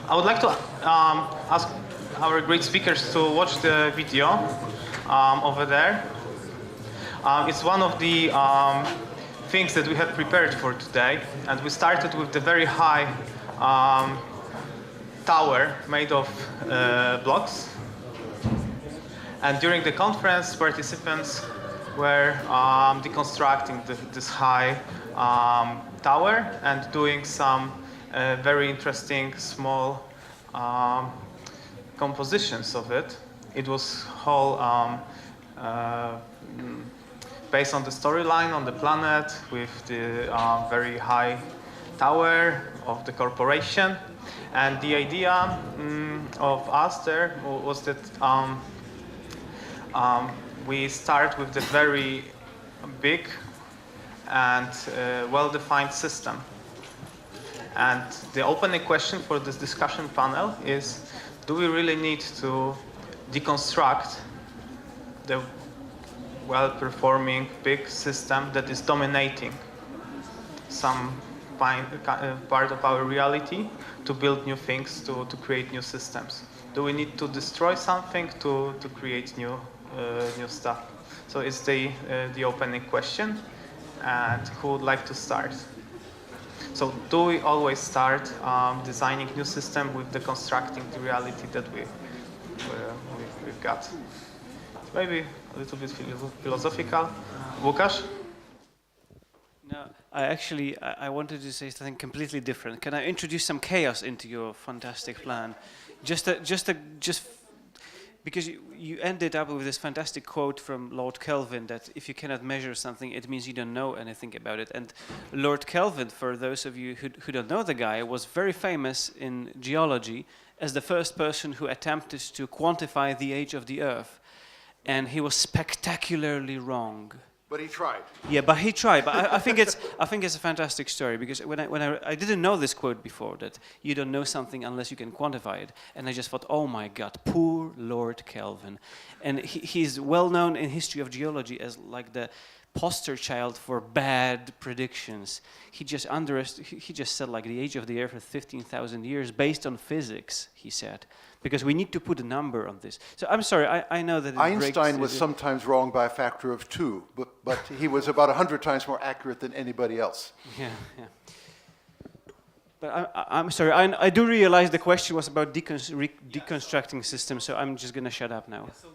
I would like to ask our great speakers to watch the video over there. It's one of the things that we have prepared for today, and we started with the very high tower made of blocks. And during the conference, participants were deconstructing this high tower and doing some very interesting small compositions of it. It was whole based on the storyline on the planet with the very high tower of the corporation. And the idea of us there was that we start with the very big and well-defined system. And the opening question for this discussion panel is, do we really need to deconstruct the well-performing big system that is dominating some part of our reality to build new things, to create new systems? Do we need to destroy something to create new stuff? So it's the opening question. And who would like to start? So do we always start designing new system with deconstructing the reality that we've got? Maybe a little bit philosophical. Łukasz? No, I wanted to say something completely different. Can I introduce some chaos into your fantastic plan? Just because you ended up with this fantastic quote from Lord Kelvin that if you cannot measure something, it means you don't know anything about it. And Lord Kelvin, for those of you who don't know the guy, was very famous in geology as the first person who attempted to quantify the age of the Earth. And he was spectacularly wrong. But he tried. Yeah, but he tried. But I think it's a fantastic story because when I didn't know this quote before, that you don't know something unless you can quantify it, and I just thought, oh my God, poor Lord Kelvin, and he's well known in history of geology as like the poster child for bad predictions. He just said like the age of the Earth is 15,000 years based on physics. He said. Because we need to put a number on this. So I'm sorry, I know that Einstein was sometimes wrong by a factor of 2, but he was about 100 times more accurate than anybody else. Yeah. But I'm sorry, I do realize the question was about deconstructing systems, so I'm just going to shut up now. Yeah, so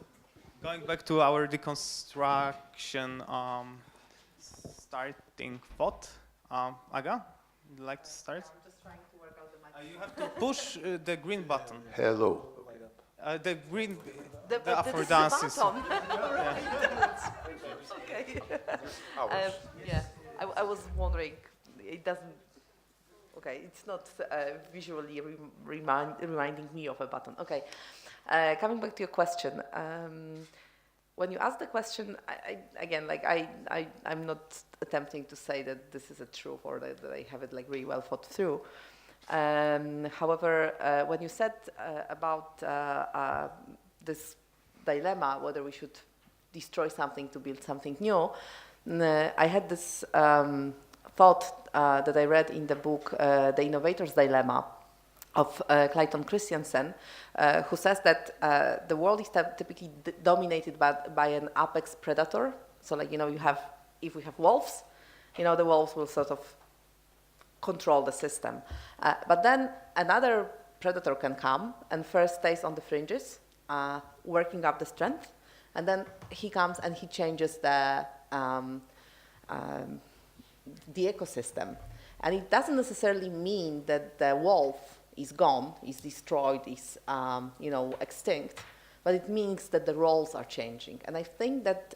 going back to our deconstruction starting thought, Aga, would you like to start? You have to push the green button. Hello. The green, the affordance is. Okay. Yeah, I was wondering. It doesn't. Okay, it's not visually reminding me of a button. Okay, coming back to your question. When you ask the question, I'm not attempting to say that this is a truth or that I have it like really well thought through. However, when you said about this dilemma, whether we should destroy something to build something new, I had this thought that I read in the book The Innovator's Dilemma of Clayton Christensen, who says that the world is typically dominated by an apex predator. So like, if we have wolves, the wolves will sort of control the system. But then another predator can come and first stays on the fringes, working up the strength, and then he comes and he changes the ecosystem. And it doesn't necessarily mean that the wolf is gone, is destroyed, is extinct, but it means that the roles are changing. And I think that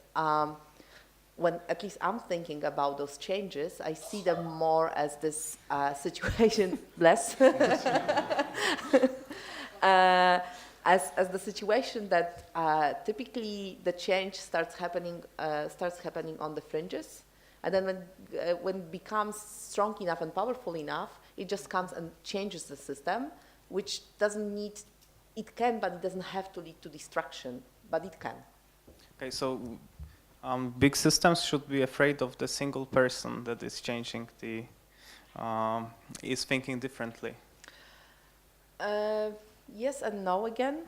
when at least I'm thinking about those changes, I see them more as this situation, as the situation that typically the change starts happening on the fringes, and then when it becomes strong enough and powerful enough, it just comes and changes the system, which doesn't need. It can, but it doesn't have to lead to destruction, but it can. Okay, so. Big systems should be afraid of the single person that is changing is thinking differently. Yes and no again.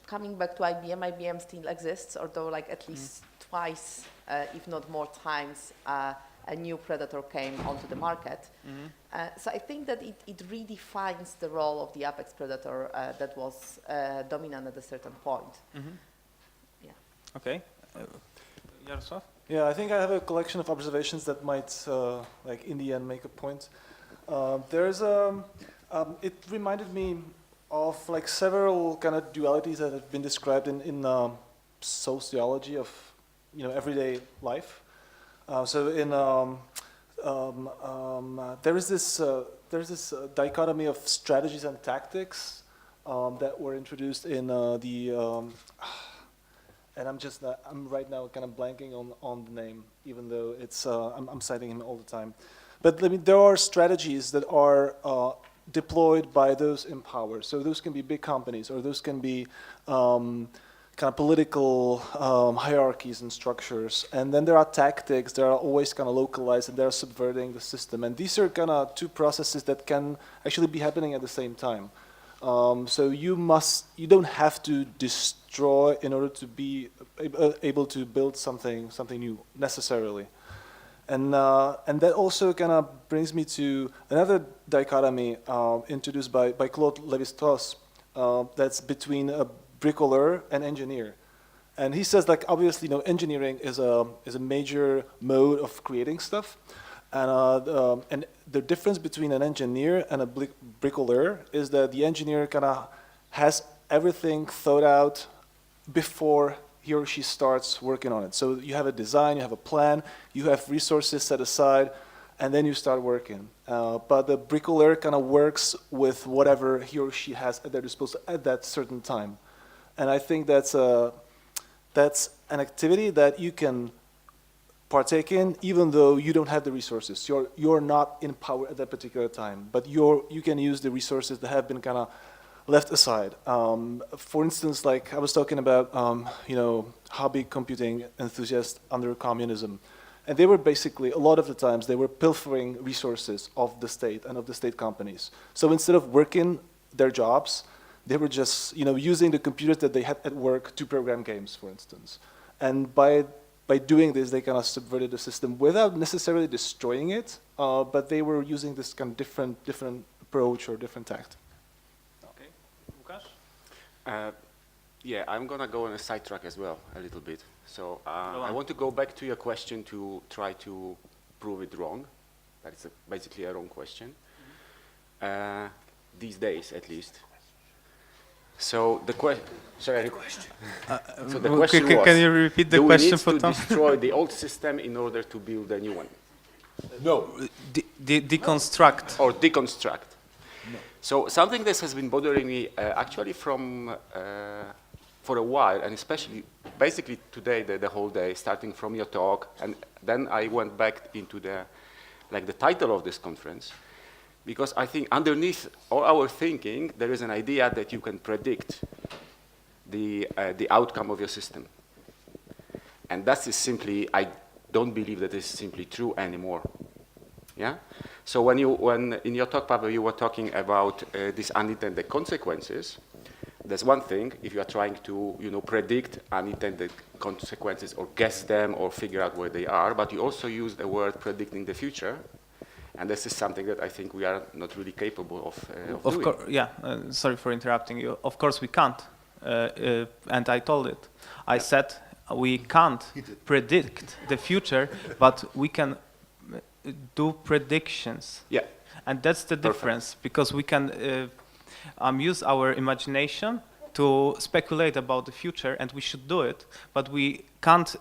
Coming back to IBM, IBM still exists, although like at least twice, if not more times, a new predator came onto the market. So I think that it redefines the role of the apex predator that was dominant at a certain point. Yeah. Okay. Jaroslav? Yeah, I think I have a collection of observations that might, like in the end, make a point. It reminded me of like several kind of dualities that have been described in sociology of, everyday life. There is this dichotomy of strategies and tactics that were introduced in and I'm right now kind of blanking on the name, even though it's I'm citing him all the time. But I mean, there are strategies that are deployed by those in power. So those can be big companies, or those can be kind of political hierarchies and structures. And then there are tactics that are always kind of localized, and they're subverting the system. And these are kind of two processes that can actually be happening at the same time. So you don't have to destroy in order to be able to build something new necessarily. And that also kind of brings me to another dichotomy introduced by Claude Lévi-Strauss that's between a bricoleur and engineer. And he says, like, obviously, engineering is a major mode of creating stuff. And the difference between an engineer and a bricoleur is that the engineer kind of has everything thought out before he or she starts working on it. So you have a design, you have a plan, you have resources set aside, and then you start working. But the bricoleur kind of works with whatever he or she has at their disposal at that certain time. And I think that's an activity that you can partake in, even though you don't have the resources. You're not in power at that particular time, but you can use the resources that have been kind of left aside. For instance, like I was talking about, hobby computing enthusiasts under communism, and they were basically, a lot of the times, they were pilfering resources of the state and of the state companies. So instead of working their jobs, they were just, using the computers that they had at work to program games, for instance. And by doing this, they kind of subverted the system without necessarily destroying it, but they were using this kind of different approach or different tact. Okay. Łukasz? Yeah, I'm going to go on a sidetrack as well, a little bit. So I want to go back to your question to try to prove it wrong. That's basically a wrong question. These days, at least. So the question. Sorry. So the question was, can you repeat the question for Tom? Tom? Do we need to destroy the old system in order to build a new one? No. Deconstruct. Or deconstruct. No. So something that has been bothering me actually from for a while, and especially basically today, the whole day, starting from your talk, and then I went back into the title of this conference. Because I think underneath all our thinking, there is an idea that you can predict the outcome of your system. And that is simply, I don't believe that is simply true anymore. Yeah? So when in your talk, Paweł, you were talking about these unintended consequences, there's one thing, if you are trying to predict unintended consequences or guess them or figure out where they are, but you also use the word predicting the future. And this is something that I think we are not really capable of doing. Yeah, sorry for interrupting you. Of course we can't, and I told it. I said we can't predict the future, but we can do predictions. Yeah. And that's the difference, because we can use our imagination to speculate about the future, and we should do it, but we can't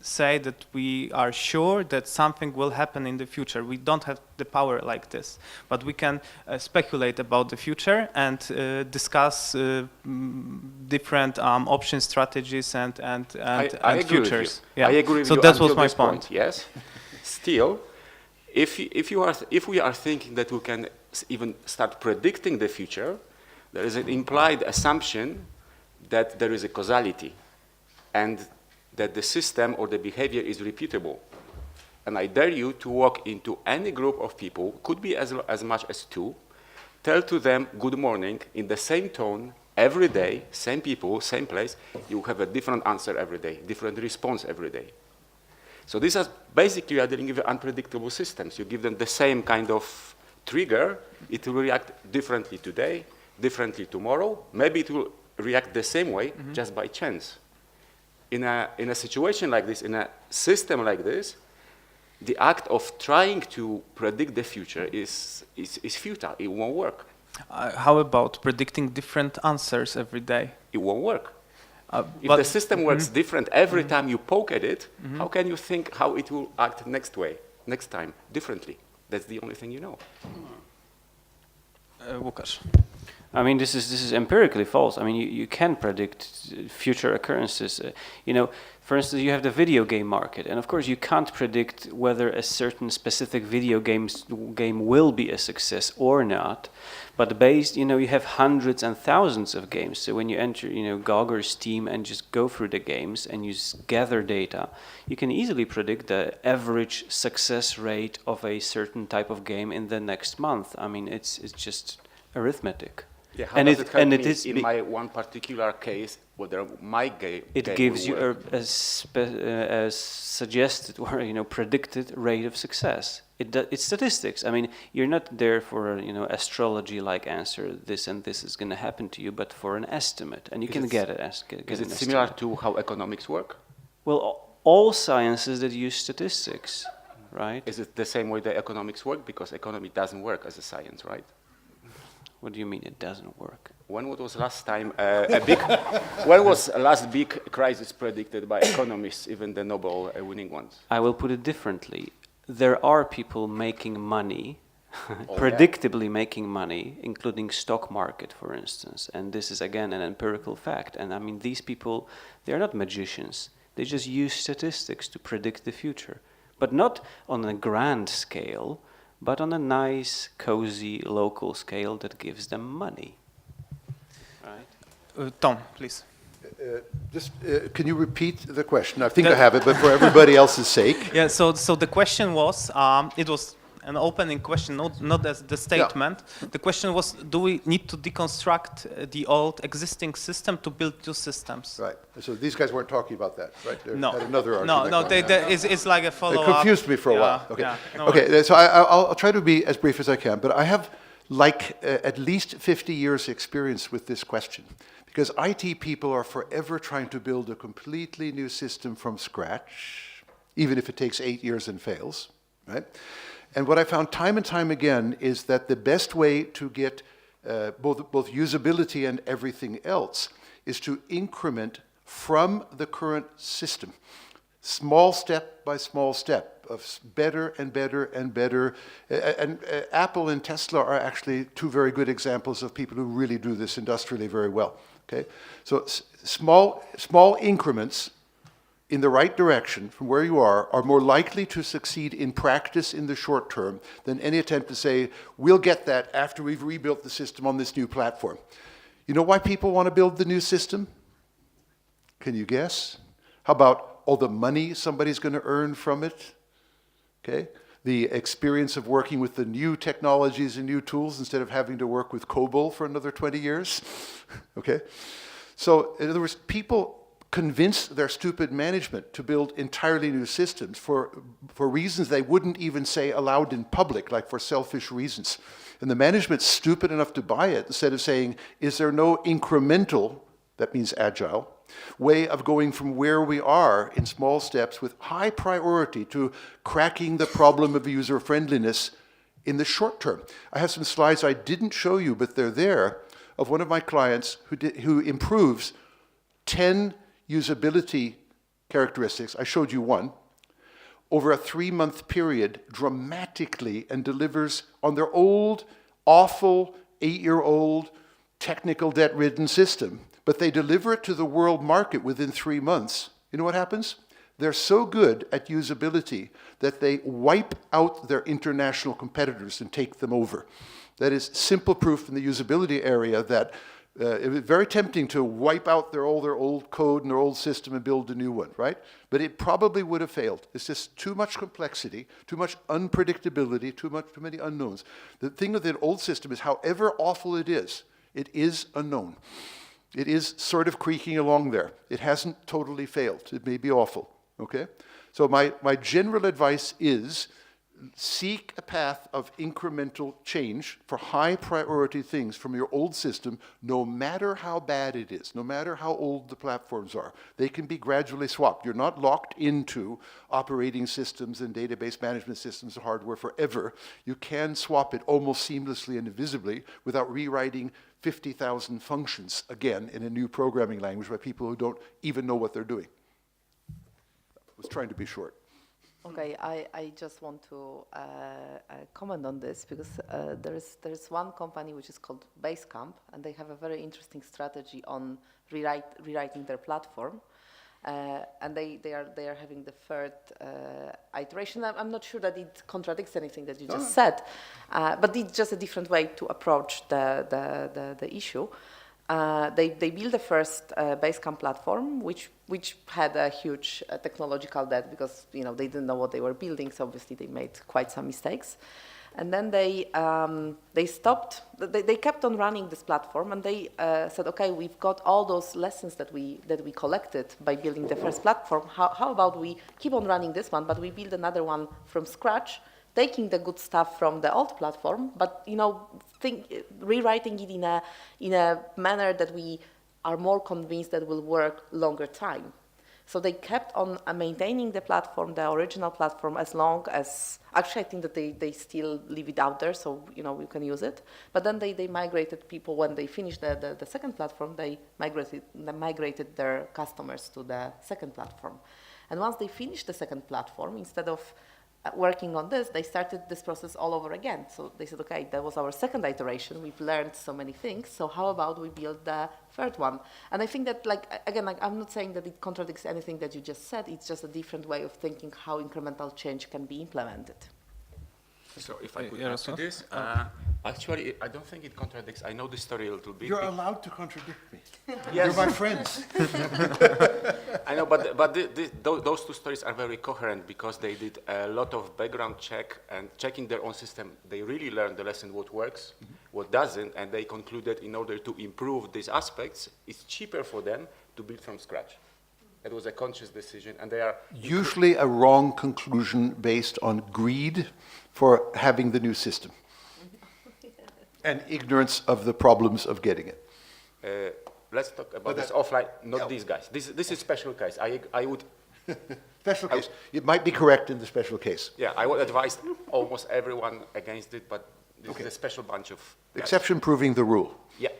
say that we are sure that something will happen in the future. We don't have the power like this, but we can speculate about the future and discuss different option strategies and I futures. Yeah. I agree with so you. That was my point. Yes. Still, if we are thinking that we can even start predicting the future, there is an implied assumption that there is a causality, and that the system or the behavior is repeatable. And I dare you to walk into any group of people, could be as much as 2, tell to them good morning in the same tone every day, same people, same place, you have a different answer every day, different response every day. So these are basically, you are dealing with unpredictable systems. You give them the same kind of trigger, it will react differently today, differently tomorrow. Maybe it will react the same way, just by chance. In a situation like this, in a system like this, the act of trying to predict the future is futile. It won't work. How about predicting different answers every day? It won't work. If But the system works different every time you poke at it, how can you think how it will act next time, differently? That's the only thing you know. Łukasz. I mean, this is empirically false. I mean, you can predict future occurrences. For instance, you have the video game market, and of course, you can't predict whether a certain specific video game will be a success or not. But you have hundreds and thousands of games. So when you enter, GOG or Steam and just go through the games and you gather data, you can easily predict the average success rate of a certain type of game in the next month. I mean, it's just arithmetic. Yeah, how does it help me in my one particular case, whether my game it gives you a suggested or predicted rate of success. It's statistics. I mean, you're not there for astrology-like answer. This and this is going to happen to you, but for an estimate, and you can get it. Is it similar to how economics work? Well, all sciences that use statistics, right? Is it the same way the economics work? Because economy doesn't work as a science, right? What do you mean it doesn't work? When was last time when was last big crisis predicted by economists, even the Nobel winning ones? I will put it differently. There are people making money, predictably making money, including stock market, for instance. And this is, again, an empirical fact. And I mean, these people, they're not magicians. They just use statistics to predict the future. But not on a grand scale, but on a nice, cozy, local scale that gives them money. Right? Tom, please. Can you repeat the question? I think I have it, but for everybody else's sake. Yeah. So the question was, it was an opening question, not as the statement. Yeah. The question was, do we need to deconstruct the old existing system to build new systems? Right. So these guys weren't talking about that, right? They No. had another argument. No. It's like a follow-up. It confused me for a while. Okay. Yeah, no okay. worries. So I'll try to be as brief as I can, but I have at least 50 years experience with this question. Because IT people are forever trying to build a completely new system from scratch, even if it takes 8 years and fails, right? And what I found time and time again is that the best way to get both usability and everything else is to increment from the current system, small step by small step, of better and better and better. And Apple and Tesla are actually two very good examples of people who really do this industrially very well. Okay, so small increments in the right direction from where you are more likely to succeed in practice in the short term than any attempt to say, we'll get that after we've rebuilt the system on this new platform. You know why people want to build the new system? Can you guess? How about all the money somebody's going to earn from it? Okay. The experience of working with the new technologies and new tools instead of having to work with COBOL for another 20 years. Okay? So, in other words, people convince their stupid management to build entirely new systems for reasons they wouldn't even say aloud in public, like for selfish reasons. And the management's stupid enough to buy it instead of saying, is there no incremental, that means agile, way of going from where we are in small steps with high priority to cracking the problem of user-friendliness in the short term. I have some slides I didn't show you, but they're there, of one of my clients who improves 10 usability characteristics. I showed you one. Over a 3-month period, dramatically, and delivers on their old, awful, 8-year-old, technical debt-ridden system. But they deliver it to the world market within 3 months. You know what happens? They're so good at usability that they wipe out their international competitors and take them over. That is simple proof in the usability area that It was very tempting to wipe out all their old code and their old system and build a new one, right? But it probably would have failed. It's just too much complexity, too much unpredictability, too many unknowns. The thing with an old system is, however awful it is unknown. It is sort of creaking along there. It hasn't totally failed. It may be awful, okay? So my general advice is, seek a path of incremental change for high priority things from your old system, no matter how bad it is, no matter how old the platforms are. They can be gradually swapped. You're not locked into operating systems and database management systems and hardware forever. You can swap it almost seamlessly and invisibly without rewriting 50,000 functions again in a new programming language by people who don't even know what they're doing. I was trying to be short. Okay, I just want to comment on this, because there's one company which is called Basecamp, and they have a very interesting strategy on rewriting their platform, and they are having the third iteration. I'm not sure that it contradicts anything that you just said, but it's just a different way to approach the issue. They built the first Basecamp platform, which had a huge technological debt, because they didn't know what they were building, so obviously they made quite some mistakes. And then they stopped. They kept on running this platform, and they said, okay, we've got all those lessons that we collected by building the first platform. How about we keep on running this one, but we build another one from scratch, taking the good stuff from the old platform, but rewriting it in a manner that we are more convinced that will work longer time. So they kept on maintaining the platform, the original platform, as long as, actually I think that they still leave it out there, so you can use it. But then they migrated people, when they finished the second platform, they migrated their customers to the second platform. And once they finished the second platform, instead of working on this, they started this process all over again. So they said, okay, that was our second iteration. We've learned so many things. So how about we build the third one? And I think that, I'm not saying that it contradicts anything that you just said. It's just a different way of thinking how incremental change can be implemented. So if I could add to this, actually, I don't think it contradicts. I know the story a little bit. You're allowed to contradict me. Yes. You're my friends. I know, but those two stories are very coherent, because they did a lot of background check and checking their own system. They really learned the lesson, what works, what doesn't, and they concluded in order to improve these aspects, it's cheaper for them to build from scratch. It was a conscious decision, and they are Usually a wrong conclusion based on greed for having the new system and ignorance of the problems of getting it. Let's talk about this offline, not these guys. This is special case. I would... Special case. It might be correct in the special case. Yeah, I would advise almost everyone against it, but this is a special bunch of guys. Exception proving the rule. Yeah.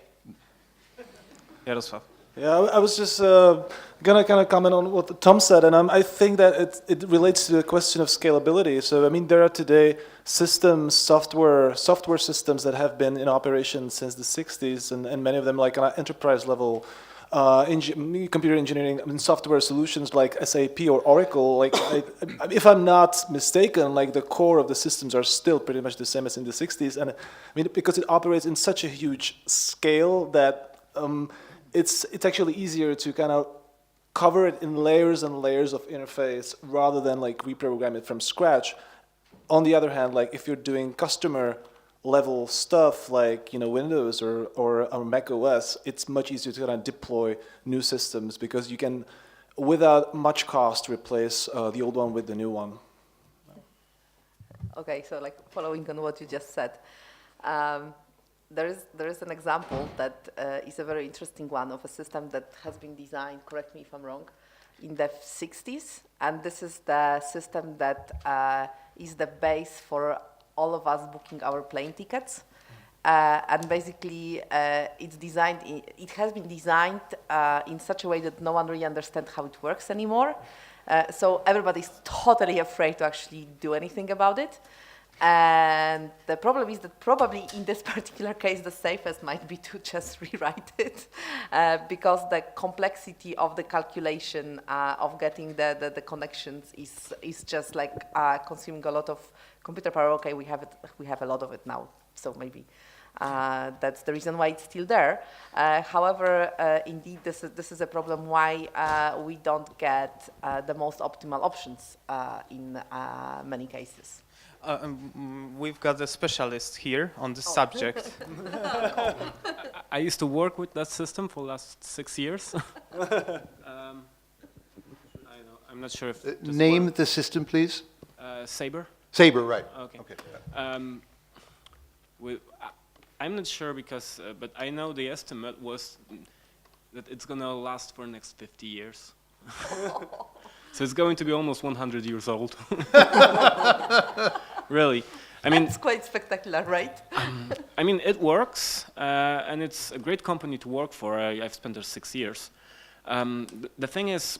Jaroslav. Yeah, I was just gonna kind of comment on what Tom said, and I think that it relates to the question of scalability. So I mean, there are today systems, software systems that have been in operation since the 60s, and many of them like on enterprise level, computer engineering, I mean, software solutions like SAP or Oracle. Like, if I'm not mistaken, like the core of the systems are still pretty much the same as in the 60s, and I mean, because it operates in such a huge scale that. It's actually easier to kind of cover it in layers and layers of interface rather than like reprogram it from scratch. On the other hand, like if you're doing customer level stuff like Windows or Mac OS, it's much easier to kind of deploy new systems because you can, without much cost, replace the old one with the new one. Okay, so like following on what you just said. There is an example that is a very interesting one of a system that has been designed, correct me if I'm wrong, in the 60s. And this is the system that is the base for all of us booking our plane tickets. And basically, it has been designed in such a way that no one really understands how it works anymore. So everybody's totally afraid to actually do anything about it. And the problem is that probably in this particular case, the safest might be to just rewrite it because the complexity of the calculation of getting the connections is just like consuming a lot of computer power. Okay, we have a lot of it now, so maybe That's the reason why it's still there. However, indeed, this is a problem why we don't get the most optimal options in many cases. We've got a specialist here on this subject. I used to work with that system for the last 6 years. I'm not sure if... Name the system, please. Sabre. Sabre, right. Okay. I'm not sure because, but I know the estimate was that it's going to last for the next 50 years. So it's going to be almost 100 years old. Really. I mean, it's quite spectacular, right? I mean, it works, and it's a great company to work for. I've spent there 6 years. The thing is,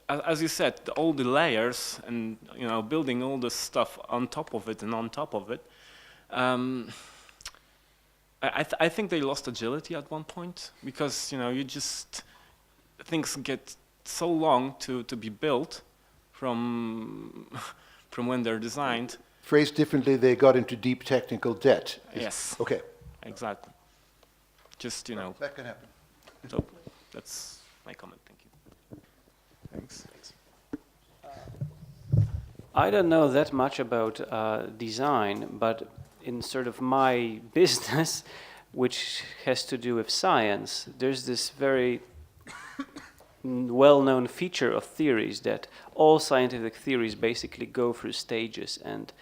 as you said, all the layers and building all this stuff on top of it and on top of it. I think they lost agility at one point because you just things get so long to be built from when they're designed. Phrased differently, they got into deep technical debt. Yes. Okay. Exactly. Just That can happen. So that's my comment. Thank you. Thanks. I don't know that much about design, but in sort of my business, which has to do with science, there's this very well-known feature of theories that all scientific theories basically go through stages, and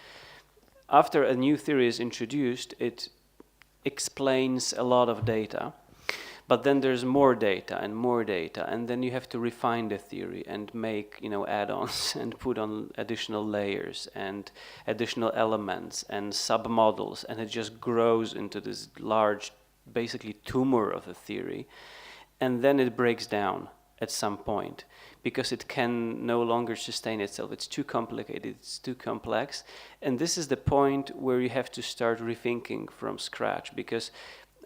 after a new theory is introduced, it explains a lot of data. But then there's more data, and then you have to refine the theory and make, add-ons and put on additional layers and additional elements and sub-models, and it just grows into this large, basically tumor of a theory, and then it breaks down at some point because it can no longer sustain itself. It's too complicated, it's too complex, and this is the point where you have to start rethinking from scratch because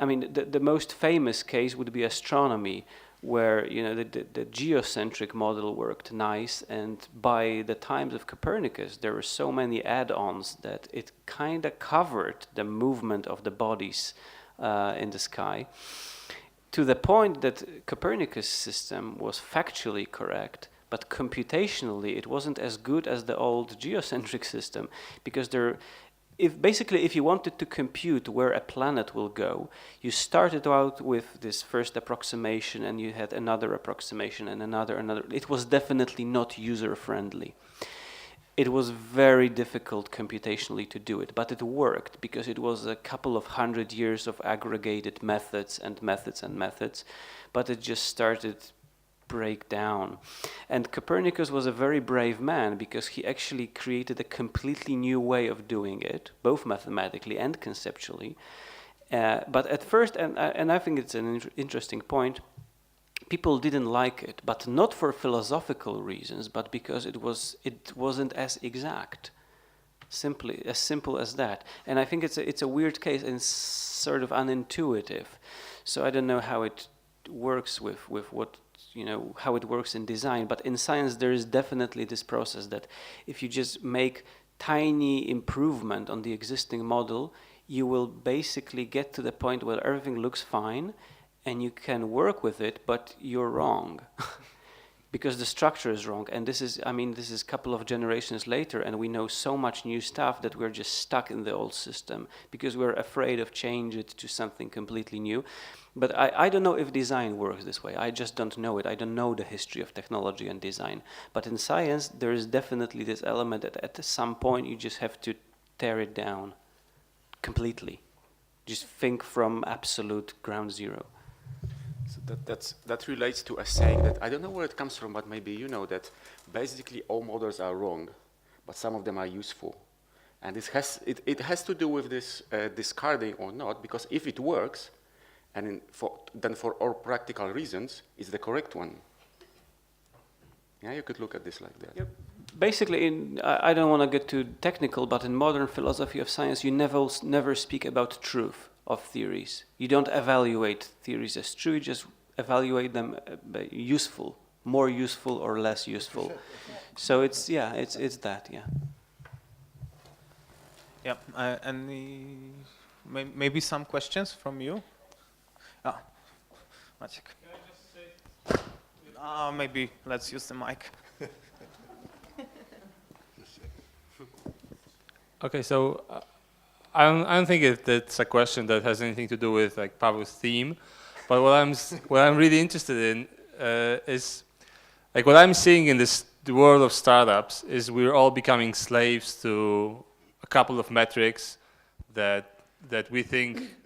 I mean, the most famous case would be astronomy, where the geocentric model worked nice, and by the times of Copernicus, there were so many add-ons that it kind of covered the movement of the bodies in the sky, to the point that Copernicus' system was factually correct, but computationally it wasn't as good as the old geocentric system, because if you wanted to compute where a planet will go, you started out with this first approximation and you had another approximation and another. It was definitely not user-friendly. It was very difficult computationally to do it, but it worked because it was a couple of 100 years of aggregated methods, but it just started break down. And Copernicus was a very brave man because he actually created a completely new way of doing it, both mathematically and conceptually. But at first, and I think it's an interesting point, people didn't like it, but not for philosophical reasons, but because it wasn't as exact. Simply, as simple as that. And I think it's a weird case and sort of unintuitive. So I don't know how it works with what how it works in design, but in science there is definitely this process that if you just make tiny improvement on the existing model, you will basically get to the point where everything looks fine and you can work with it, but you're wrong because the structure is wrong. And this is a couple of generations later, and we know so much new stuff that we're just stuck in the old system because we're afraid of change it to something completely new. But I don't know if design works this way. I just don't know it. I don't know the history of technology and design. But in science, there is definitely this element that at some point you just have to tear it down completely. Just think from absolute ground zero. So that relates to a saying that I don't know where it comes from, but maybe you know that basically all models are wrong, but some of them are useful. And it has to do with this discarding or not, because if it works, and then for all practical reasons, it's the correct one. Yeah, you could look at this like that. Yep. Basically, I don't want to get too technical, but in modern philosophy of science, you never speak about truth of theories. You don't evaluate theories as true, you just evaluate them useful, more useful or less useful. So it's that, yeah. Yep, and maybe some questions from you? Ah, Maciek. Maybe let's use the mic. Okay, so I don't think it's a question that has anything to do with like Paweł's theme, but what I'm really interested in is like what I'm seeing in the world of startups is we're all becoming slaves to a couple of metrics that we think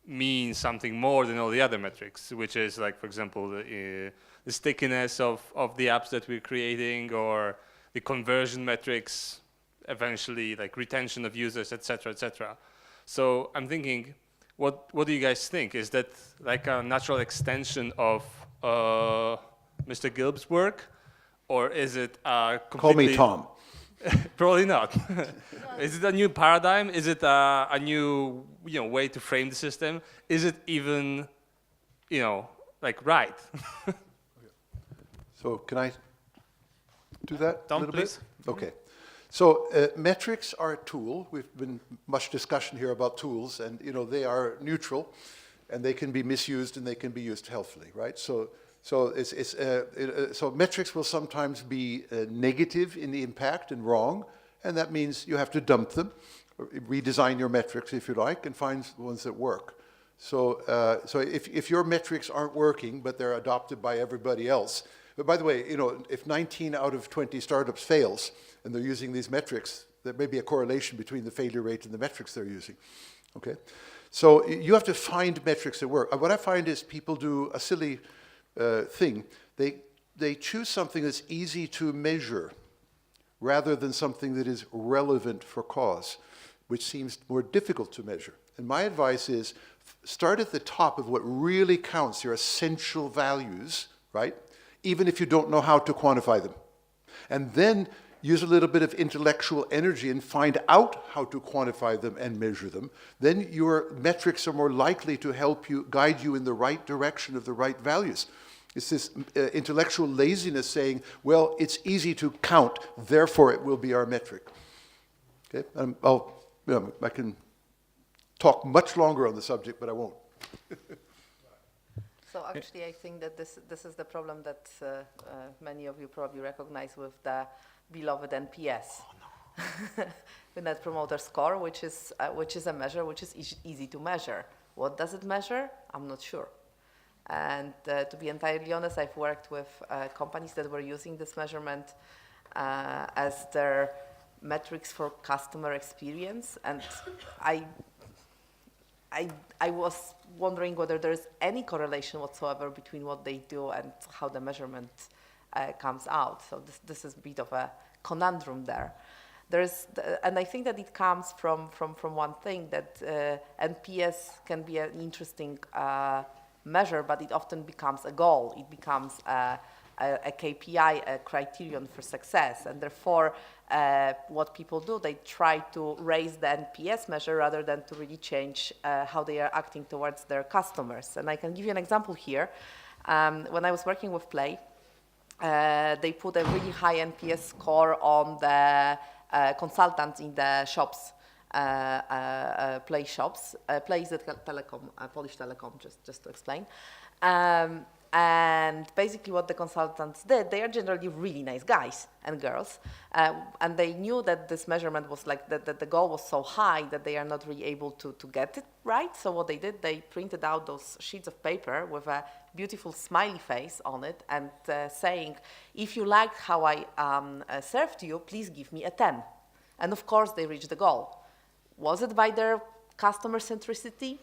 mean something more than all the other metrics, which is like, for example, the stickiness of the apps that we're creating, or the conversion metrics, eventually like retention of users, etc., etc. So I'm thinking, what do you guys think? Is that like a natural extension of Mr. Gilb's work, or is it a completely... Call me Tom. Probably not. Is it a new paradigm? Is it a new way to frame the system? Is it even like right? So can I do that Tom, a little please. bit? Okay. So metrics are a tool. We've been much discussion here about tools, and they are neutral, and they can be misused and they can be used healthfully, right? So metrics will sometimes be negative in the impact and wrong, and that means you have to dump them, or redesign your metrics if you like, and find ones that work. So if your metrics aren't working but they're adopted by everybody else. But by the way, if 19 out of 20 startups fails and they're using these metrics, there may be a correlation between the failure rate and the metrics they're using. Okay, so you have to find metrics that work. What I find is people do a silly thing. They choose something that's easy to measure rather than something that is relevant for cause, which seems more difficult to measure. And my advice is start at the top of what really counts, your essential values, right? Even if you don't know how to quantify them. And then use a little bit of intellectual energy and find out how to quantify them and measure them. Then your metrics are more likely to help you, guide you in the right direction of the right values. It's this intellectual laziness saying, well, it's easy to count, therefore it will be our metric. Okay, I can talk much longer on the subject, but I won't. So actually, I think that this is the problem that many of you probably recognize with the beloved NPS, the Net Promoter Score, which is a measure which is easy to measure. What does it measure? I'm not sure. And to be entirely honest, I've worked with companies that were using this measurement as their metrics for customer experience, and I was wondering whether there's any correlation whatsoever between what they do and how the measurement comes out. So this is a bit of a conundrum there. And I think that it comes from one thing, that NPS can be an interesting measure, but it often becomes a goal. It becomes a KPI, a criterion for success, and therefore what people do, they try to raise the NPS measure rather than to really change how they are acting towards their customers. And I can give you an example here. When I was working with Play, they put a really high NPS score on the consultants in the shops, Play shops. Play is a telecom, Polish telecom, just to explain. And basically what the consultants did, they are generally really nice guys and girls, and they knew that this measurement was like, that the goal was so high that they are not really able to get it right. So what they did, they printed out those sheets of paper with a beautiful smiley face on it and saying, if you liked how I served you, please give me a 10. And of course they reached the goal. Was it by their customer centricity?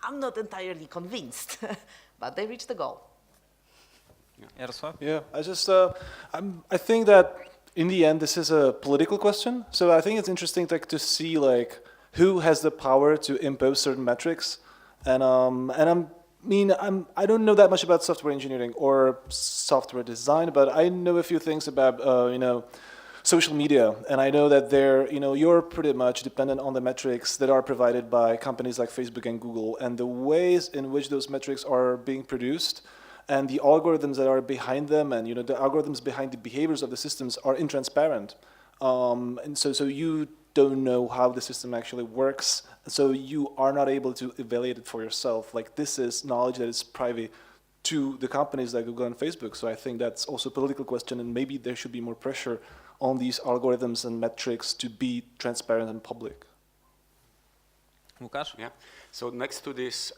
I'm not entirely convinced, but they reached the goal. Jaroslav? Yeah, I think that in the end this is a political question. So I think it's interesting to see who has the power to impose certain metrics, and I don't know that much about software engineering or software design, but I know a few things about social media, and I know that you're pretty much dependent on the metrics that are provided by companies like Facebook and Google, and the ways in which those metrics are being produced and the algorithms that are behind them, and the algorithms behind the behaviors of the systems are intransparent. And so you don't know how the system actually works, so you are not able to evaluate it for yourself. Like, this is knowledge that is private to the companies like Google and Facebook. So I think that's also a political question, and maybe there should be more pressure on these algorithms and metrics to be transparent and public. Łukasz? Yeah. So next to this,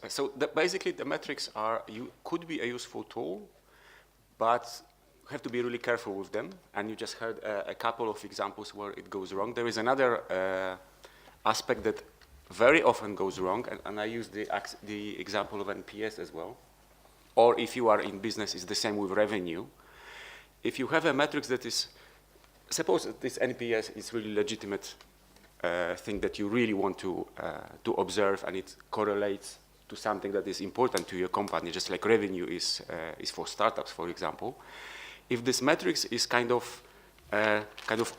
basically the metrics could be a useful tool, but you have to be really careful with them. And you just heard a couple of examples where it goes wrong. There is another aspect that very often goes wrong, and I use the example of NPS as well. Or if you are in business, it's the same with revenue. If you have a metrics that is, suppose that this NPS is really legitimate thing that you really want to observe, and it correlates to something that is important to your company, just like revenue is for startups, for example. If this metrics is kind of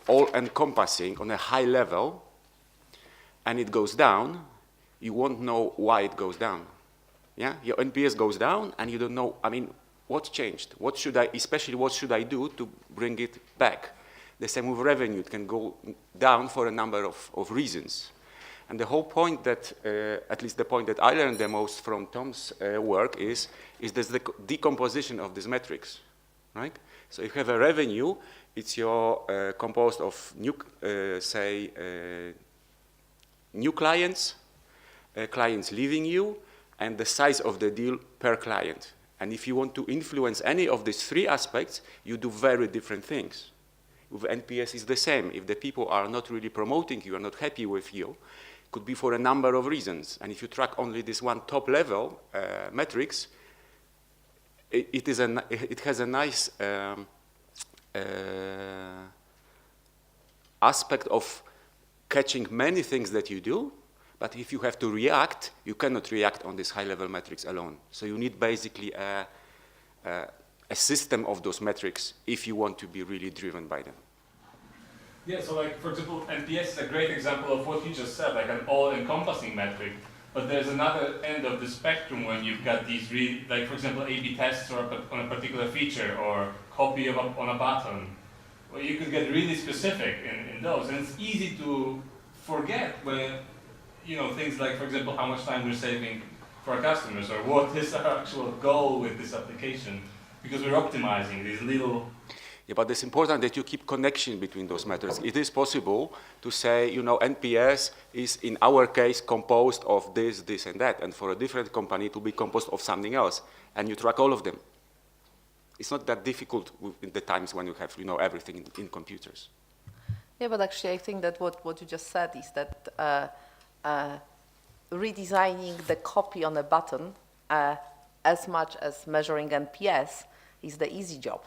all-encompassing on a high level, and it goes down, you won't know why it goes down. Yeah, your NPS goes down, and you don't know. I mean, what's changed? What should I do to bring it back? The same with revenue; it can go down for a number of reasons. And the whole point that, at least the point that I learned the most from Tom's work is there's the decomposition of these metrics, right? So if you have a revenue, it's your composed of new clients, clients leaving you, and the size of the deal per client. And if you want to influence any of these three aspects, you do very different things. With NPS, it's the same. If the people are not really promoting you, are not happy with you, it could be for a number of reasons. And if you track only this one top-level metrics, it has a nice aspect of catching many things that you do. But if you have to react, you cannot react on these high-level metrics alone. So you need basically a system of those metrics if you want to be really driven by them. Yeah, so like, for example, NPS is a great example of what you just said, like an all-encompassing metric. But there's another end of the spectrum when you've got these like, for example, A/B tests on a particular feature or copy on a button, where you could get really specific in those. And it's easy to forget when, things like, for example, how much time we're saving for our customers, or what is our actual goal with this application, because we're optimizing these little. Yeah, but it's important that you keep connection between those metrics. It is possible to say, NPS is, in our case, composed of this, this, and that, and for a different company, it will be composed of something else, and you track all of them. It's not that difficult in the times when you have, everything in computers. Yeah, but actually, I think that what you just said is that redesigning the copy on a button as much as measuring NPS is the easy job.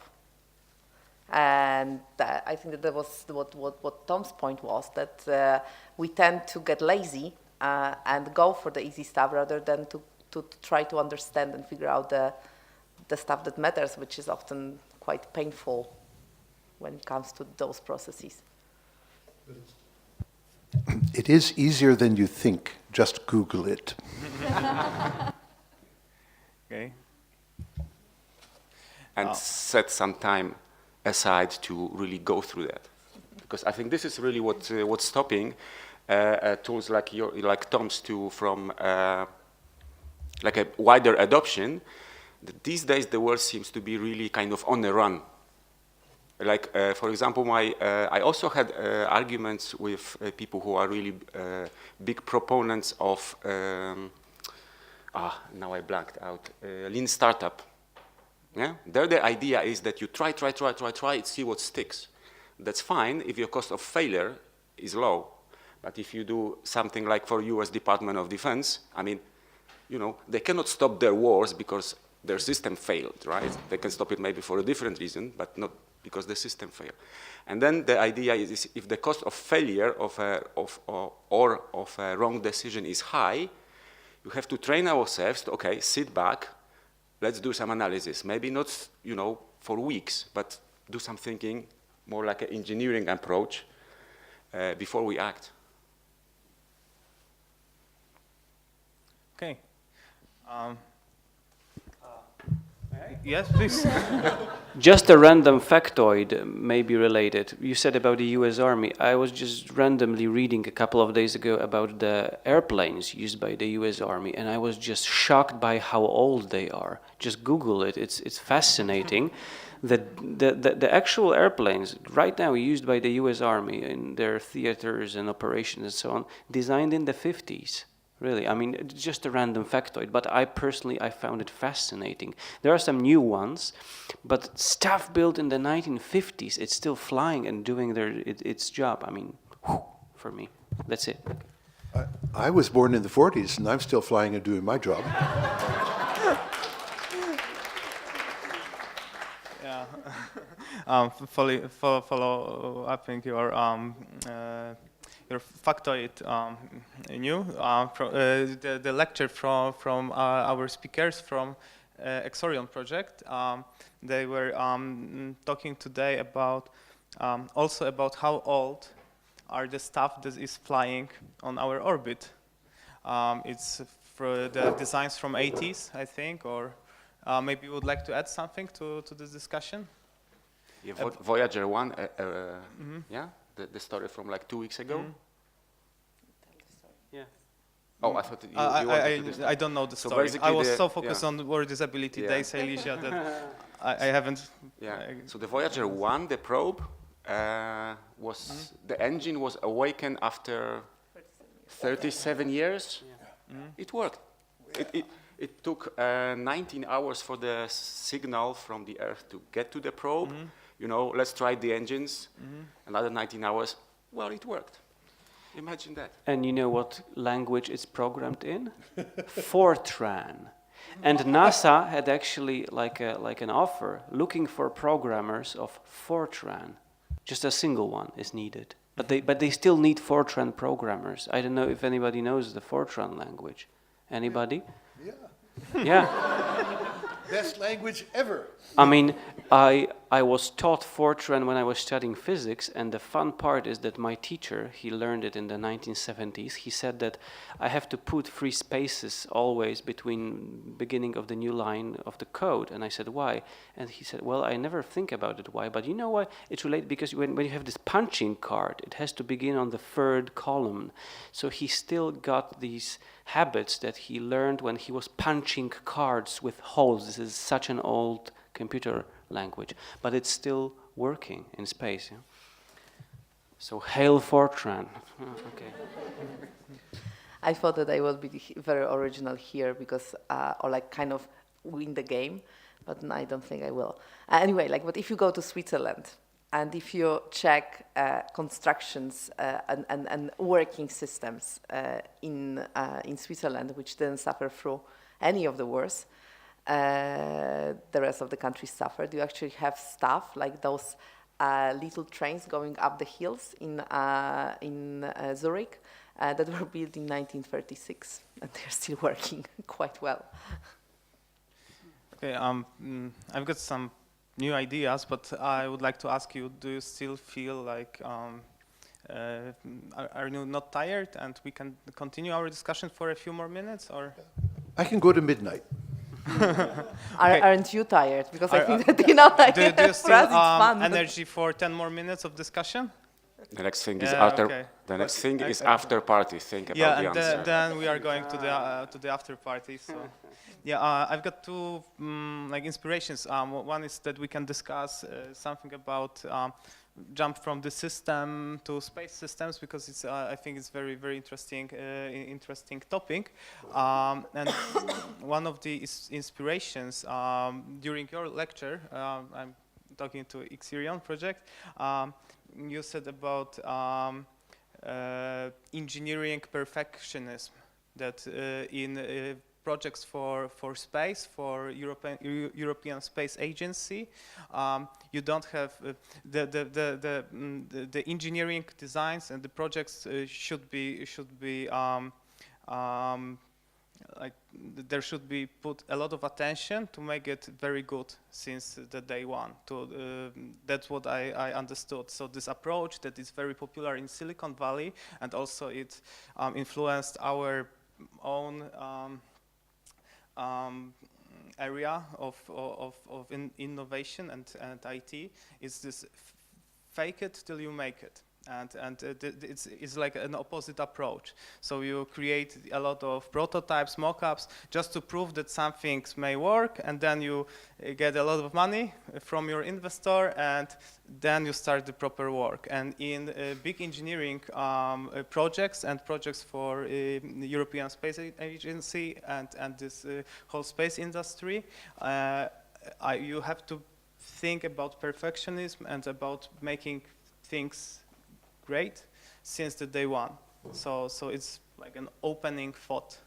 And I think that was what Tom's point was, that we tend to get lazy and go for the easy stuff rather than to try to understand and figure out the stuff that matters, which is often quite painful when it comes to those processes. It is easier than you think. Just Google it. Okay. And set some time aside to really go through that, because I think this is really what's stopping tools like Tom's from like a wider adoption. These days the world seems to be really kind of on the run. Like for example, I also had arguments with people who are really big proponents of now I blanked out lean startup. Yeah? There the idea is that you try, see what sticks. That's fine if your cost of failure is low. But if you do something like for US Department of Defense, I mean, they cannot stop their wars because their system failed, right? They can stop it maybe for a different reason, but not because the system failed. And then the idea is if the cost of failure of a wrong decision is high, you have to train ourselves to, okay, sit back, let's do some analysis. Maybe not, for weeks, but do some thinking, more like an engineering approach before we act. Okay. Yes, please. Just a random factoid, maybe related. You said about the US Army. I was just randomly reading a couple of days ago about the airplanes used by the US Army, and I was just shocked by how old they are. Just Google it, it's fascinating. The actual airplanes right now used by the US Army in their theaters and operations and so on, designed in the 50s. Really, I mean, it's just a random factoid, but I personally found it fascinating. There are some new ones, but stuff built in the 1950s, it's still flying and doing its job. I mean, whew, for me, that's it. I was born in the 40s, and I'm still flying and doing my job. Yeah. Follow up in your factoid the lecture from our speakers from Exorion project. They were talking today about also about how old are the stuff that is flying on our orbit. It's for the designs from 80s, I think, or maybe you would like to add something to this discussion? Yeah, Voyager 1, yeah? The story from like 2 weeks ago? Yeah. Oh, I thought you wanted to I don't know the So story. basically I was so focused on World Disability Day, Silesia, that I haven't... Yeah, so the Voyager 1, the probe, was... The engine was awakened after 37 years. Yeah. It worked. It took 19 hours for the signal from the Earth to get to the probe. You know, let's try the engines. Another 19 hours. Well, it worked. Imagine that. And you know what language it's programmed in? Fortran. And NASA had actually like an offer looking for programmers of Fortran. Just a single one is needed. But they still need Fortran programmers. I don't know if anybody knows the Fortran language. Anybody? Yeah. Yeah. Best language ever. I mean, I was taught Fortran when I was studying physics, and the fun part is that my teacher, he learned it in the 1970s. He said that I have to put free spaces always between beginning of the new line of the code. And I said, why? And he said, well, I never think about it why, but you know why? It's related because when you have this punching card, it has to begin on the third column. So he still got these habits that he learned when he was punching cards with holes. This is such an old computer language, but it's still working in space. Yeah? So hail Fortran. Okay. I thought that I would be very original here because, or like kind of win the game, but I don't think I will. Anyway, like, but if you go to Switzerland and if you check constructions and working systems in Switzerland, which didn't suffer through any of the wars, the rest of the country suffered. You actually have stuff like those little trains going up the hills in Zurich that were built in 1936, and they're still working quite well. Okay, I've got some new ideas, but I would like to ask you, do you still feel like, are you not tired and we can continue our discussion for a few more minutes, or? I can go to midnight. Okay. Aren't you tired? Because I think that, you know, like, do you for still us it's fun. energy for 10 more minutes of discussion? The next thing is after. Okay. The next thing is after party. Think about Yeah, the and answer. then we are going to the after party. So, yeah, I've got two like inspirations. One is that we can discuss something about jump from the system to space systems, because it's I think it's very interesting topic. And one of the inspirations during your lecture, I'm talking to Exorion project. You said about engineering perfectionism, that in projects for space, for European Space Agency, you don't have the engineering designs, and the projects should be like there should be put a lot of attention to make it very good since the day one. That's what I understood. So this approach that is very popular in Silicon Valley, and also it influenced our own area of innovation and IT is this fake it till you make it. And it's like an opposite approach. So you create a lot of prototypes, mock-ups, just to prove that some things may work, and then you get a lot of money from your investor, and then you start the proper work. And in big engineering projects and projects for the European Space Agency and this whole space industry, you have to think about perfectionism and about making things great since the day one. So it's like an opening thought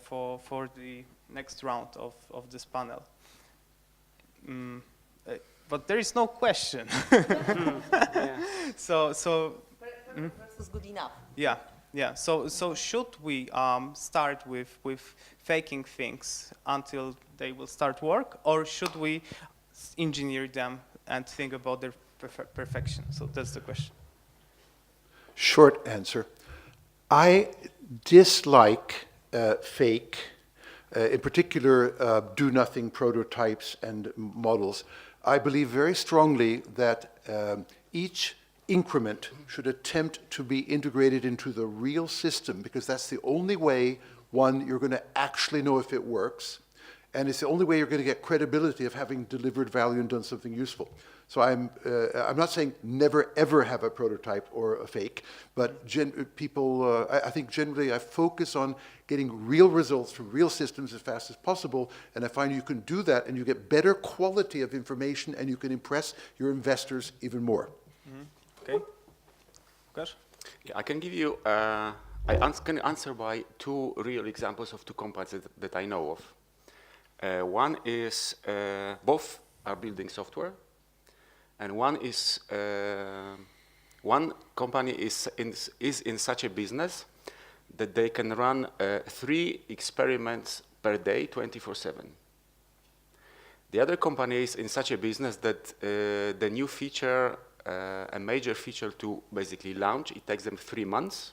for the next round of this panel. But there is no question. So Versus good enough. Yeah. So should we start with faking things until they will start work, or should we engineer them and think about their perfection? So that's the question. Short answer. I dislike fake, in particular do-nothing prototypes and models. I believe very strongly that each increment should attempt to be integrated into the real system, because that's the only way, one, you're going to actually know if it works, and it's the only way you're going to get credibility of having delivered value and done something useful. So I'm not saying never ever have a prototype or a fake, but I think generally I focus on getting real results from real systems as fast as possible, and I find you can do that and you get better quality of information and you can impress your investors even more. Okay. Łukasz? Yeah, I can give you, can answer by two real examples of two companies that I know of. One is, both are building software, and one company is in such a business that they can run 3 experiments per day, 24/7. The other company is in such a business that the new feature, a major feature to basically launch, it takes them 3 months.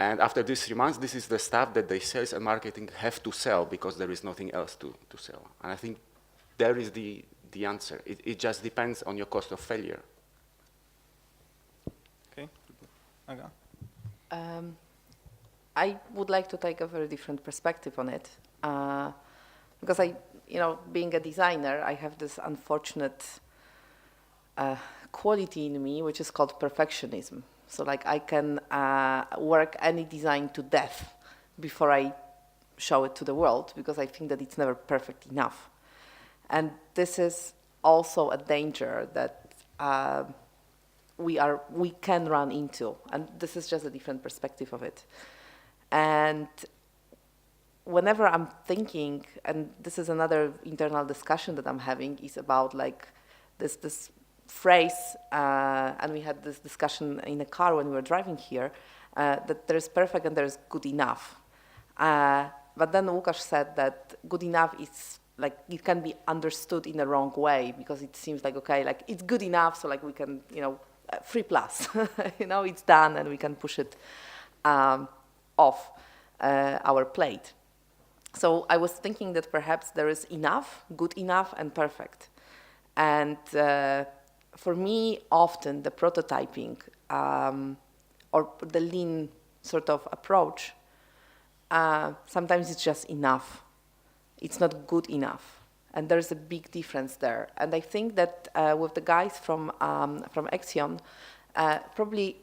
And after these 3 months, this is the stuff that the sales and marketing have to sell because there is nothing else to sell. And I think there is the answer. It just depends on your cost of failure. Okay. Aga? I would like to take a very different perspective on it, because being a designer, I have this unfortunate quality in me, which is called perfectionism. So like I can work any design to death before I show it to the world, because I think that it's never perfect enough. And this is also a danger that we can run into, and this is just a different perspective of it. And whenever I'm thinking, and this is another internal discussion that I'm having, is about like this phrase, and we had this discussion in a car when we were driving here, that there's perfect and there's good enough. But then Łukasz said that good enough is like, it can be understood in the wrong way, because it seems like, okay, like it's good enough, so like we can, 3+, it's done and we can push it off our plate. So I was thinking that perhaps there is enough, good enough, and perfect. And for me, often the prototyping or the lean sort of approach, sometimes it's just enough. It's not good enough. And there's a big difference there. And I think that with the guys from Axion, probably,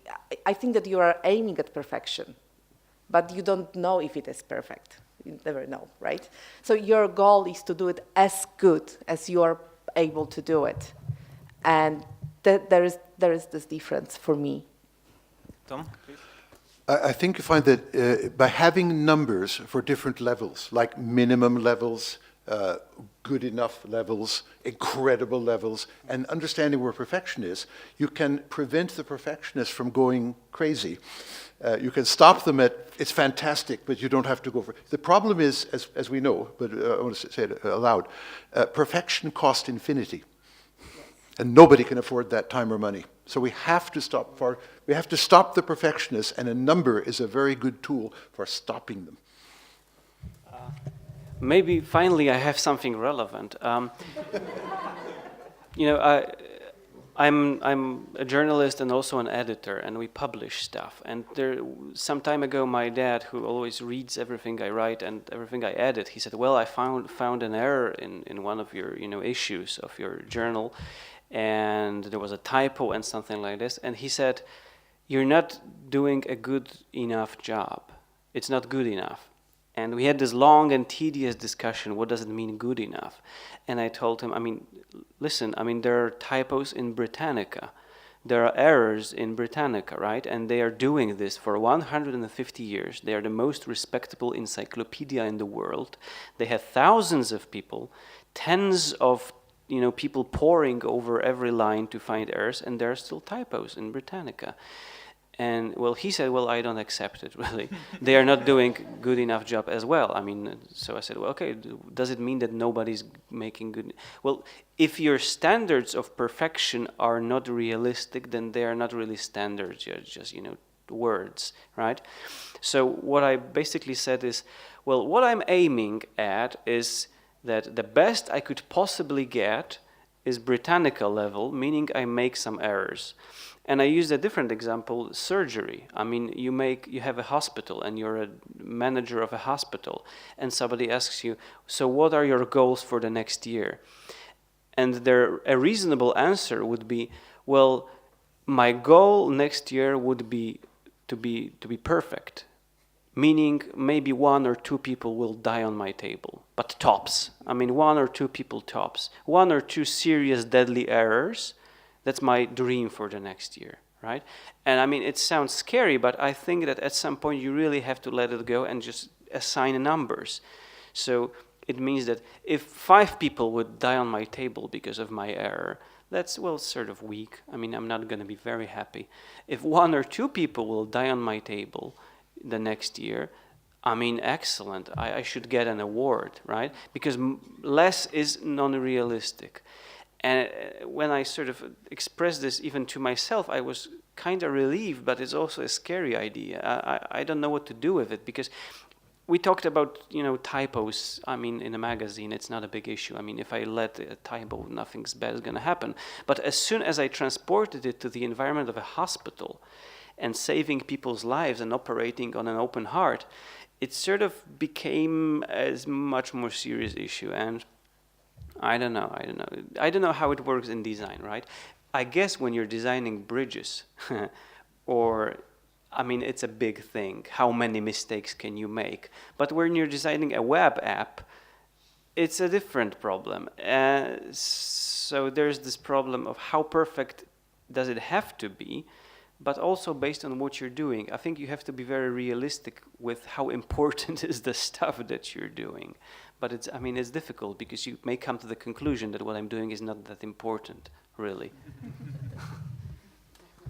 I think that you are aiming at perfection, but you don't know if it is perfect. You never know, right? So your goal is to do it as good as you are able to do it. And there is this difference for me. Tom, please. I think you find that by having numbers for different levels, like minimum levels, good enough levels, incredible levels, and understanding where perfection is, you can prevent the perfectionists from going crazy. You can stop them at, it's fantastic, but you don't have to go for it. The problem is, as we know, but I want to say it aloud, perfection costs infinity. And nobody can afford that time or money. So we have to stop the perfectionists, and a number is a very good tool for stopping them. maybe finally I have something relevant. You know, I'm a journalist and also an editor, and we publish stuff. And some time ago, my dad, who always reads everything I write and everything I edit, he said, "Well, I found an error in one of your issues of your journal, and there was a typo and something like this." And he said, "You're not doing a good enough job. It's not good enough." And we had this long and tedious discussion. What does it mean, good enough? And I told him, listen, there are typos in Britannica. There are errors in Britannica, right? And they are doing this for 150 years. They are the most respectable encyclopedia in the world. They have thousands of people, tens of people poring over every line to find errors, and there are still typos in Britannica. And well, he said, "Well, I don't accept it, really. They are not doing good enough job as well." So I said, "Well, okay, does it mean that nobody's making good?" Well, if your standards of perfection are not realistic, then they are not really standards, they're just, words, right? So what I basically said is, well, what I'm aiming at is that the best I could possibly get is Britannica level, meaning I make some errors. And I used a different example, surgery. You have a hospital and you're a manager of a hospital, and somebody asks you, "So what are your goals for the next year?" And a reasonable answer would be, "Well, my goal next year would be to be perfect." Meaning maybe 1 or 2 people will die on my table, but tops. 1 or 2 people tops. 1 or 2 serious deadly errors. That's my dream for the next year, right? And it sounds scary, but I think that at some point you really have to let it go and just assign numbers. So it means that if 5 people would die on my table because of my error, that's, well, sort of weak. I'm not going to be very happy. If 1 or 2 people will die on my table the next year, excellent. I should get an award, right? Because less is non-realistic. And when I sort of expressed this even to myself, I was kind of relieved, but it's also a scary idea. I don't know what to do with it, because we talked about, typos. In a magazine, it's not a big issue. If I let a typo, nothing's bad is going to happen. But as soon as I transported it to the environment of a hospital and saving people's lives and operating on an open heart, it sort of became a much more serious issue. And I don't know how it works in design, right? I guess when you're designing bridges, it's a big thing. How many mistakes can you make? But when you're designing a web app, it's a different problem. So there's this problem of how perfect does it have to be, but also based on what you're doing. I think you have to be very realistic with how important is the stuff that you're doing. But it's difficult, because you may come to the conclusion that what I'm doing is not that important, really.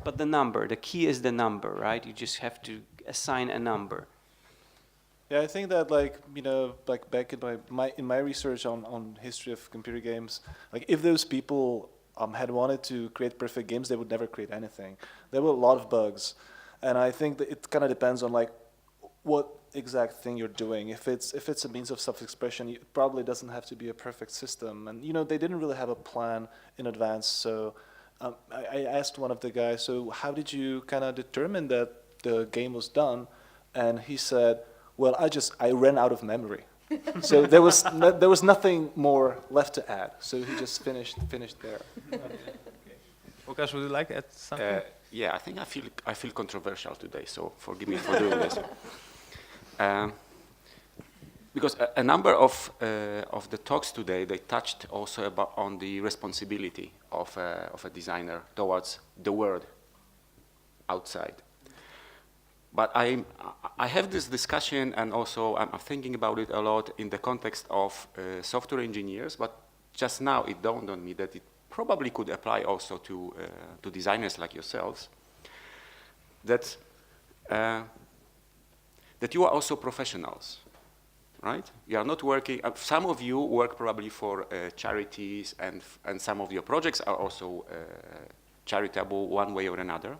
But the key is the number, right? You just have to assign a number. Yeah, I think that back in my research on history of computer games, if those people had wanted to create perfect games, they would never create anything. There were a lot of bugs, and I think that it kind of depends on what exact thing you're doing. If it's a means of self-expression, it probably doesn't have to be a perfect system. And they didn't really have a plan in advance. So I asked one of the guys, "So how did you kind of determine that the game was done?" And he said, "Well, I ran out of memory." So there was nothing more left to add. So he just finished there. Łukasz, would you like to add something? Yeah, I think I feel controversial today, so forgive me for doing this. Because a number of the talks today, they touched also on the responsibility of a designer towards the world outside. But I have this discussion, and also I'm thinking about it a lot in the context of software engineers. But just now it dawned on me that it probably could apply also to designers like yourselves. That you are also professionals, right? You are not working. Some of you work probably for charities, and some of your projects are also charitable one way or another.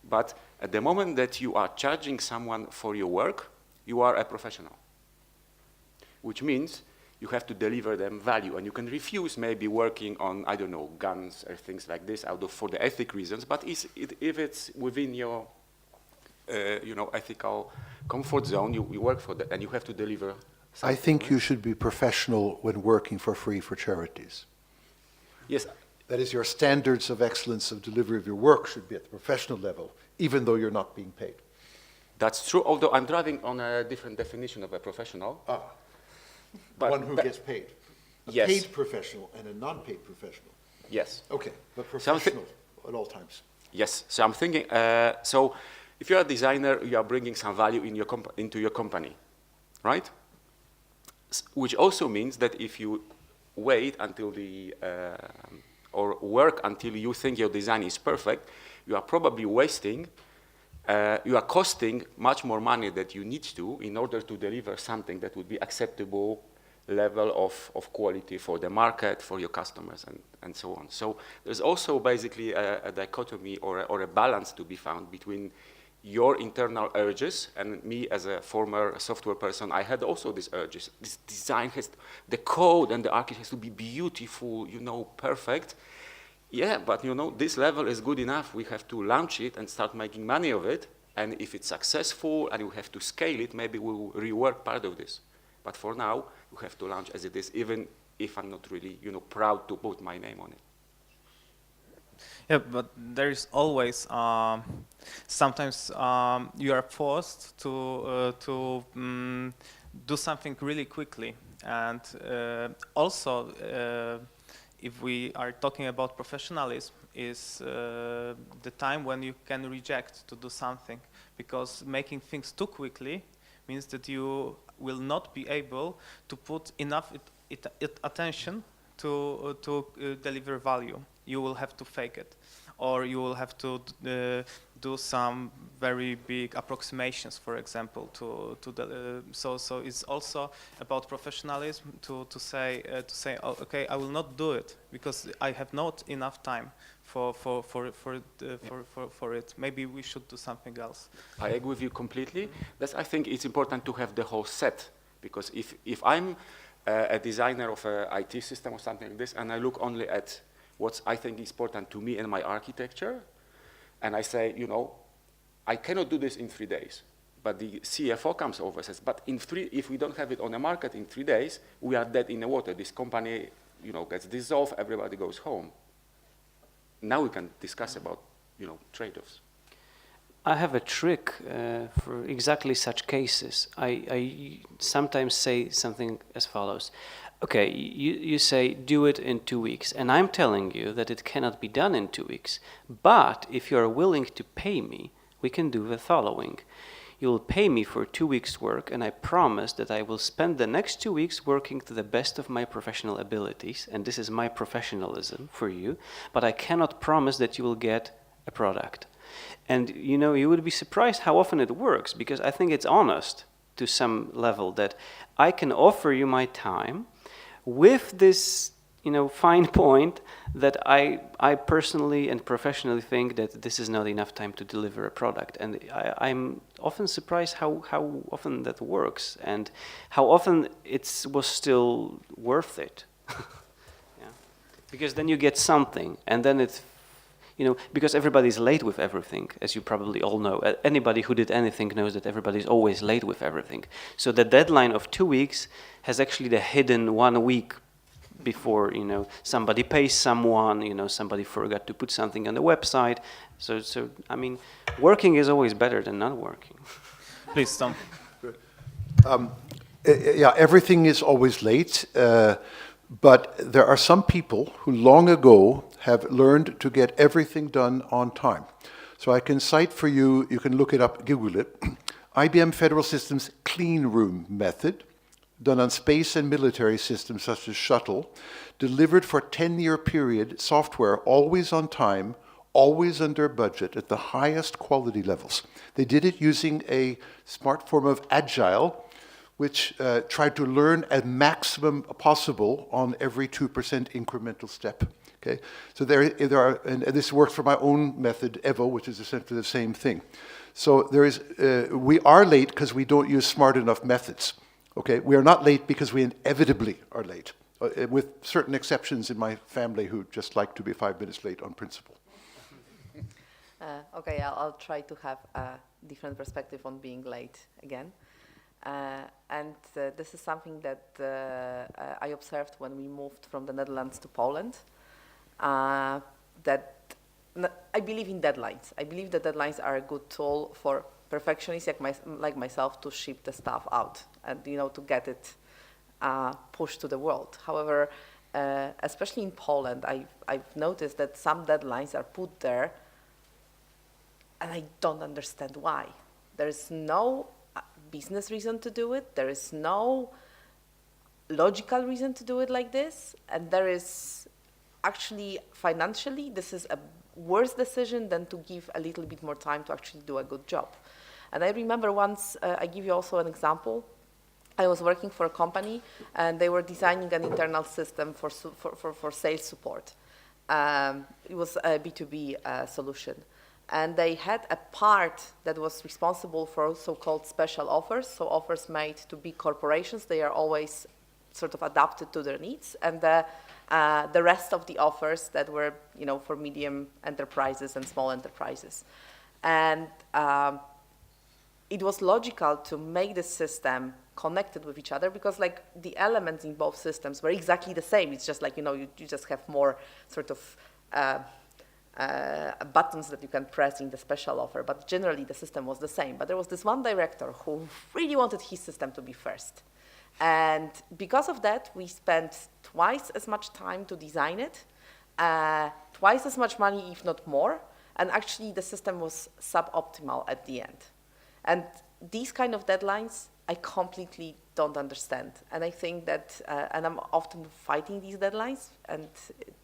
But at the moment that you are charging someone for your work, you are a professional. which means you have to deliver them value, and you can refuse maybe working on, I don't know, guns or things like this for the ethic reasons, but if it's within your ethical comfort zone, you work for that, and you have to deliver something. I think you should be professional when working for free for charities. Yes. That is, your standards of excellence of delivery of your work should be at the professional level, even though you're not being paid. That's true, although I'm driving on a different definition of a professional. But one who gets paid. A yes. paid professional and a non-paid professional. Yes. Okay, but professional at all times. Yes, so I'm thinking, so if you're a designer, you are bringing some value into your company, right? Which also means that if you wait until or work until you think your design is perfect, you are probably wasting, you are costing much more money than you need to in order to deliver something that would be acceptable level of quality for the market, for your customers, and so on. So there's also basically a dichotomy or a balance to be found between your internal urges, and me as a former software person, I had also these urges. This design the code and the architecture has to be beautiful, perfect. Yeah, but this level is good enough. We have to launch it and start making money of it. And if it's successful and we have to scale it, maybe we'll rework part of this. But for now, we have to launch as it is, even if I'm not really, proud to put my name on it. Yeah, but there is always sometimes you are forced to do something really quickly, and also if we are talking about professionalism, is the time when you can reject to do something, because making things too quickly means that you will not be able to put enough attention to deliver value. You will have to fake it, or you will have to do some very big approximations, for example. So it's also about professionalism to say, oh, okay, I will not do it because I have not enough time for it. Maybe we should do something else. I agree with you completely. I think it's important to have the whole set, because if I'm a designer of an IT system or something like this, and I look only at what I think is important to me and my architecture, and I say, I cannot do this in 3 days. But the CFO comes over and says, but if we don't have it on the market in 3 days, we are dead in the water. This company, gets dissolved, everybody goes home. Now we can discuss about, trade-offs. I have a trick for exactly such cases. I sometimes say something as follows. Okay, you say do it in 2 weeks, and I'm telling you that it cannot be done in 2 weeks. But if you're willing to pay me, we can do the following. You'll pay me for 2 weeks' work, and I promise that I will spend the next 2 weeks working to the best of my professional abilities, and this is my professionalism for you, but I cannot promise that you will get a product. And you would be surprised how often it works, because I think it's honest to some level that I can offer you my time with this, fine point that I personally and professionally think that this is not enough time to deliver a product. And I'm often surprised how often that works and how often it was still worth it. Yeah. Because then you get something, and then it's, because everybody's late with everything, as you probably all know. Anybody who did anything knows that everybody's always late with everything. So the deadline of 2 weeks has actually the hidden 1 week before, somebody pays someone, somebody forgot to put something on the website. So I mean, working is always better than not working. Please, Tom. Yeah, everything is always late, but there are some people who long ago have learned to get everything done on time. So I can cite for you, you can look it up, Google it, IBM Federal Systems clean room method, done on space and military systems such as shuttle, delivered for a 10-year period, software always on time, always under budget at the highest quality levels. They did it using a smart form of agile, which tried to learn a maximum possible on every 2% incremental step. Okay, so there are, and this works for my own method, EVO, which is essentially the same thing. So there is, we are late because we don't use smart enough methods. Okay, we are not late because we inevitably are late, with certain exceptions in my family who just like to be 5 minutes late on principle. Okay, I'll try to have a different perspective on being late again. This is something that I observed when we moved from the Netherlands to Poland. That I believe in deadlines. I believe that deadlines are a good tool for perfectionists like myself to ship the stuff out and to get it pushed to the world. However, especially in Poland, I've noticed that some deadlines are put there, and I don't understand why. There is no business reason to do it. There is no logical reason to do it like this, and there is actually financially this is a worse decision than to give a little bit more time to actually do a good job. And I remember once, I give you also an example. I was working for a company, and they were designing an internal system for sales support. It was a B2B solution. And they had a part that was responsible for so-called special offers, so offers made to big corporations. They are always sort of adapted to their needs, and the rest of the offers that were, for medium enterprises and small enterprises. And it was logical to make the system connected with each other because, like, the elements in both systems were exactly the same. It's just like, you just have more sort of buttons that you can press in the special offer, but generally the system was the same. But there was this one director who really wanted his system to be first. And because of that, we spent twice as much time to design it, twice as much money, if not more, and actually the system was suboptimal at the end. And these kind of deadlines, I completely don't understand. And I think that, and I'm often fighting these deadlines, and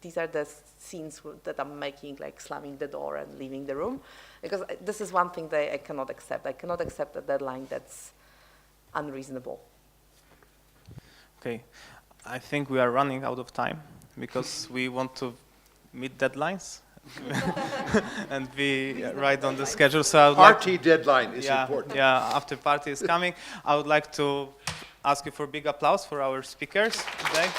these are the scenes that I'm making, like slamming the door and leaving the room, because this is one thing that I cannot accept. I cannot accept a deadline that's unreasonable. Okay, I think we are running out of time because we want to meet deadlines and be right on the schedule. So I would Party deadline is important. Yeah, after party is coming, I would like to ask you for a big applause for our speakers today.